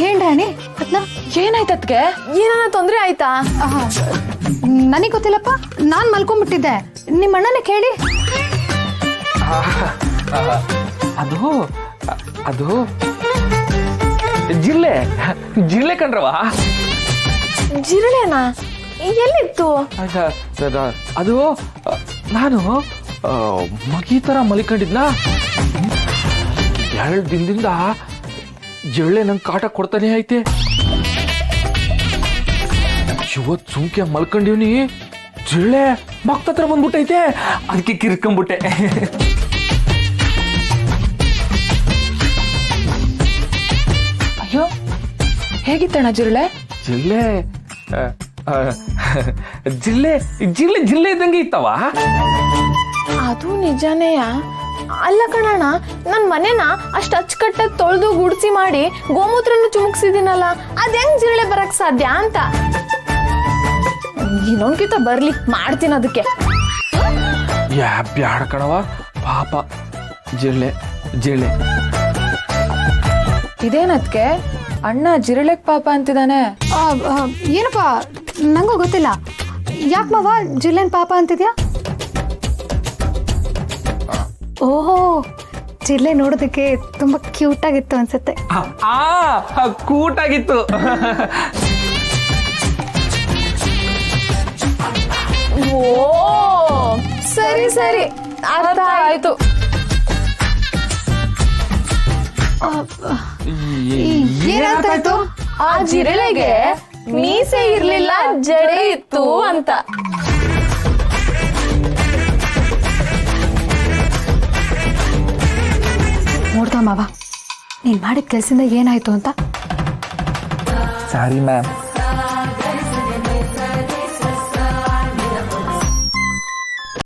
ಹೇಳಿ ರಾಣಿ ರತ್ನ, ಏನಾಯ್ತತ್ಗೆ? ಏನಾನ ತೊಂದ್ರೆ ಆಯ್ತಾ? ನನಗೆ ಗೊತ್ತಿಲ್ಲಪ್ಪ, ನಾನ್ ಮಲ್ಕೊಂಡ್ಬಿಟ್ಟಿದ್ದೆ. ನಿಮ್ಮ ಅಣ್ಣನೇ ಕೇಳಿ. ಅದು ಅದು ಜಿರ್ಲೆ ಜಿರ್ಲೆ ಕಣ್ರವ. ಜಿರಳೆನಾ? ಎಲ್ಲಿತ್ತು? ಅದು ನಾನು ಮಗಿ ತರ ಮಲಿಕೊಂಡಿದ್ನ. 2 ದಿನದಿಂದ ಜಿರಳೆ ನಂಗೆ ಕಾಟ ಕೊಡ್ತಾನೆ ಐತೆ. ಇವತ್ತು ಸುಮ್ಕೆ ಮಲ್ಕೊಂಡಿವ್ನಿ, ಜಿರಳೆ ಮಕ್ತತ್ರ ಬಂದ್ಬಿಟ್ಟೈತೆ. ಅದಕ್ಕೆ ಕಿರ್ಕೊಂಡ್ಬಿಟ್ಟೆ. ಅಯ್ಯೋ, ಹೇಗಿತ್ತಣ್ಣ ಜಿರಳೆ? ಜಿರಳೆ ಜಿರಳೆ ಜಿರಳೆ ಜಿರಳೆ ಇದ್ದಂಗೆ ಇತ್ತವ. ಅದು ನಿಜಾನೇಯ. ಅಲ್ಲ ಕಣಣ್ಣ, ನನ್ ಮನೆನ ಅಷ್ಟ್ ಅಚ್ಚುಕಟ್ಟಾಗಿ ತೊಳೆದು ಗುಡ್ಸಿ ಮಾಡಿ ಗೋಮೂತ್ರನು ಚುಮುಕ್ಸಿದೀನಲ್ಲ, ಅದ್ ಹೆಂಗ್ ಜಿರಳೆ ಬರಕ್ ಸಾಧ್ಯ ಅಂತ. ಇನ್ನೊಂದ್ಕಿತ ಬರ್ಲಿ, ಮಾಡ್ತೀನಿ ಅದಕ್ಕೆ. ಬ್ಯಾಡ ಕಣವ, ಪಾಪ ಜಿರಳೆ ಜಿರಳೆ. ಇದೇನತ್ಗೆ ಅಣ್ಣ ಜಿರಳೆಗ್ ಪಾಪ ಅಂತಿದ್ದಾನೆ? ಏನಪ್ಪ ನಂಗೂ ಗೊತ್ತಿಲ್ಲ. ಯಾಕೆ ಮಾವ ಜಿರ್ಲೆನ್ ಪಾಪ ಅಂತಿದ್ಯಾ? ಓಹೋ, ಜಿರ್ಲೆ ನೋಡೋದಕ್ಕೆ ತುಂಬಾ ಕ್ಯೂಟ್ ಆಗಿತ್ತು ಅನ್ಸುತ್ತೆ. ಕೂಟಾಗಿತ್ತು. ಓ ಸರಿ ಸರಿ, ಅರ್ಥ ಆಯ್ತು. ಏನಾಯ್ತು? ಆ ಜಿರಳೆಗೆ ಮೀಸೆ ಇರ್ಲಿಲ್ಲ, ಜಡೆ ಇತ್ತು ಅಂತ. ನೋಡ್ದ ಮಾವ, ನೀನ್ ಮಾಡಿದ ಕೆಲ್ಸದಿಂದ ಏನಾಯ್ತು ಅಂತ. Sorry ma'am.